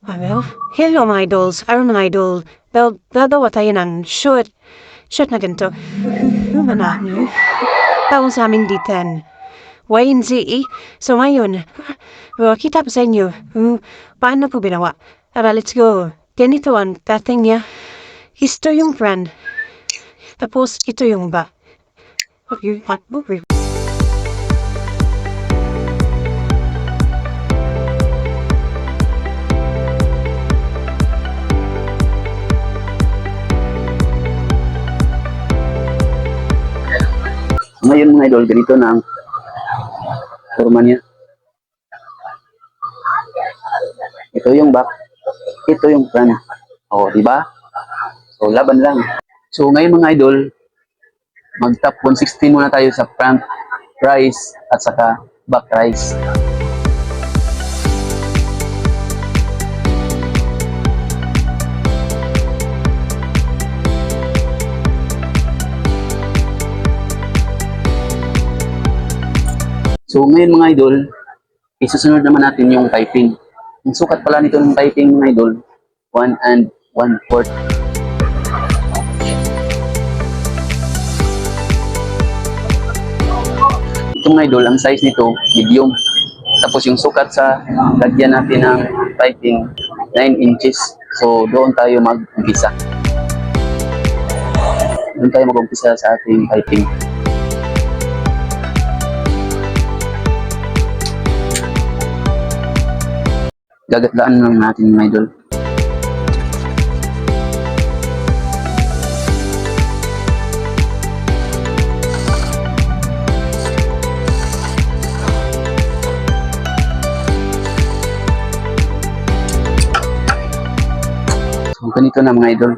Well, hello mga idols. Araw mga idol. Well, gagawa tayo ng short. Short na ganito. Humana. Tawag sa amin ditan. YNZE. So ngayon, kita pa sa inyo. Paano ko binawa? Tara, let's go. Ganito ang dating niya. Ito yung friend. Tapos, ito yung ba. Ngayon mga idol, ganito na ang forma niya. Ito yung back, ito yung front. O, di ba? So, laban lang. So, ngayon mga idol, mag-top 116 muna tayo sa front rise at saka back rise. So ngayon mga idol, isusunod naman natin yung typing. Ang sukat pala nito ng typing mga idol, 1 and 1/4. Ito mga idol, ang size nito, medium. Tapos yung sukat sa lagyan natin ng typing, 9 inches. So doon tayo mag-umpisa. Doon tayo mag-umpisa sa ating typing. Gagatlaan lang natin mga idol. So ganito na mga idol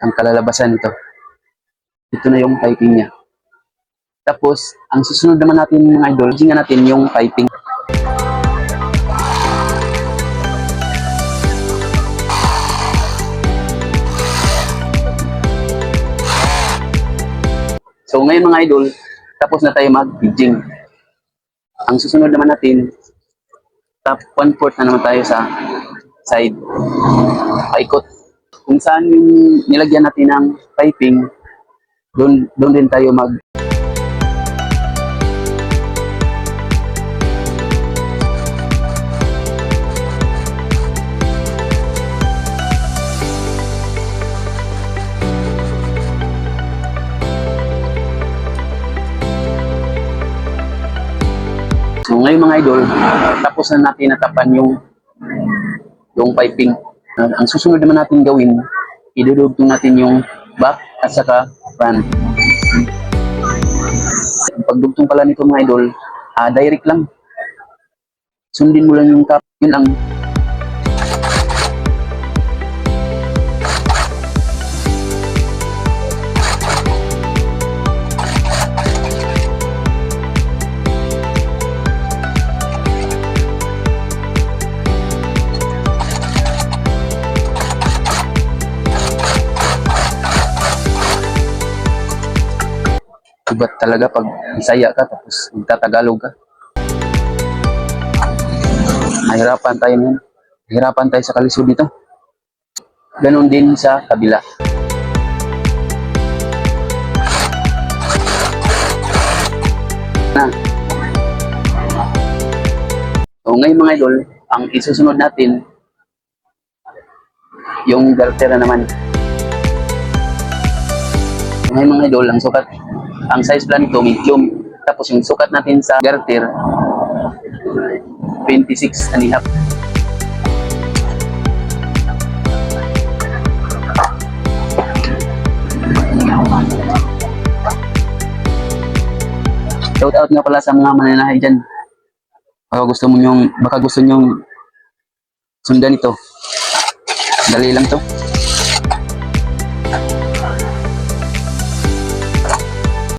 ang kalalabasan nito. Ito na yung typing niya. Tapos ang susunod naman natin mga idol, tingnan natin yung typing. So ngayon mga idol, tapos na tayo mag-bridging. Ang susunod naman natin, top 1/4 na naman tayo sa side. Paikot. Kung saan yung nilagyan natin ng piping, doon din tayo mag So ngayon mga idol, tapos na natin natapan yung piping. Ang susunod naman natin gawin, idudugtong natin yung back at saka front. Ang pagdugtong pala nito mga idol, direct lang. Sundin mo lang yung cap, yun ang iba talaga pag Bisaya ka tapos magtatagalog ka. Mahirapan tayo nun. Mahirapan tayo sa kalisod dito. Ganon din sa kabila. Na. So ngayon mga idol, ang isusunod natin yung garter na naman. Ngayon mga idol, ang sukat, ang size plan nito medium. Tapos yung sukat natin sa garter 26 and a half. Shout out nga pala sa mga mananahay dyan. Baka gusto nyong sundan ito. Dali lang to.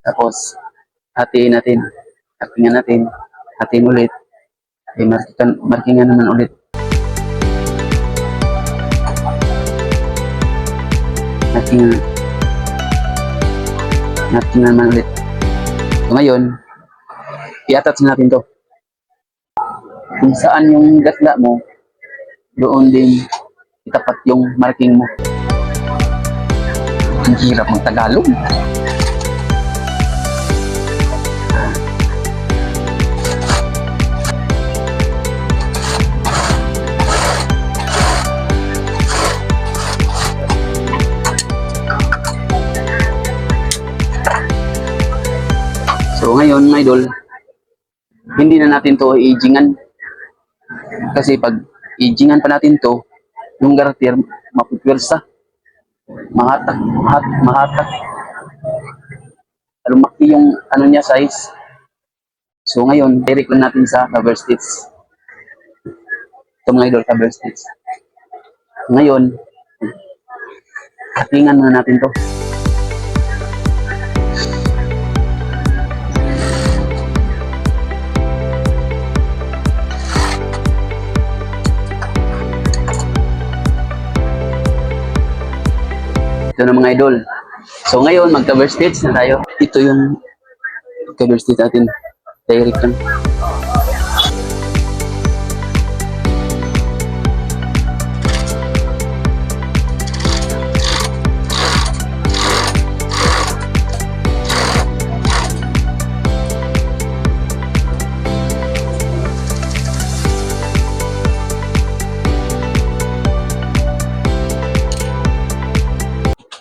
Tapos, hatiin natin. Hatingan natin. Hatiin ulit. Markingan naman ulit. Hatingan naman ulit. So, ngayon, i-attach natin to. Kung saan yung gatla mo, doon din tapat yung marking mo. Ang hirap mag-Tagalog. So ngayon, mga idol, hindi na natin to i-agingan. Kasi pag i-agingan pa natin to, yung garter mapupwersa. Mahatak. Lumaki yung ano niya size. So ngayon, direct lang natin sa cover stitch. Ito mga idol, cover stitch. Ngayon, hatingan muna natin to. Ito na mga idol. So ngayon, mag-cover stitch na tayo. Ito yung cover stitch natin. Direct lang.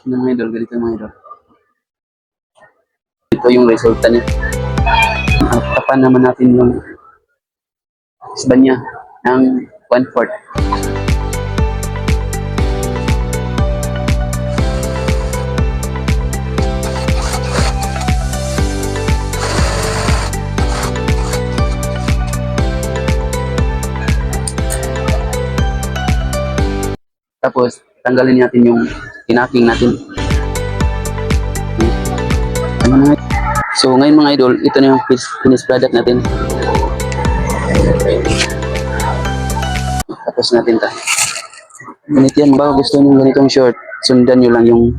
Mga idol, ganito mga idol. Ito yung resulta niya. At tapan naman natin yung isban niya ng 1/4. Tapos, tanggalin natin yung tinaking natin. So, ngayon mga idol, ito na yung finished product natin. Tapos natin ta. Ganito yan, ba gusto nyo ganitong short, sundan nyo lang yung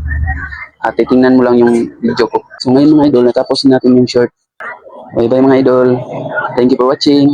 titingnan mo lang yung video ko. So, ngayon mga idol, natapos natin yung short. Bye bye mga idol. Thank you for watching.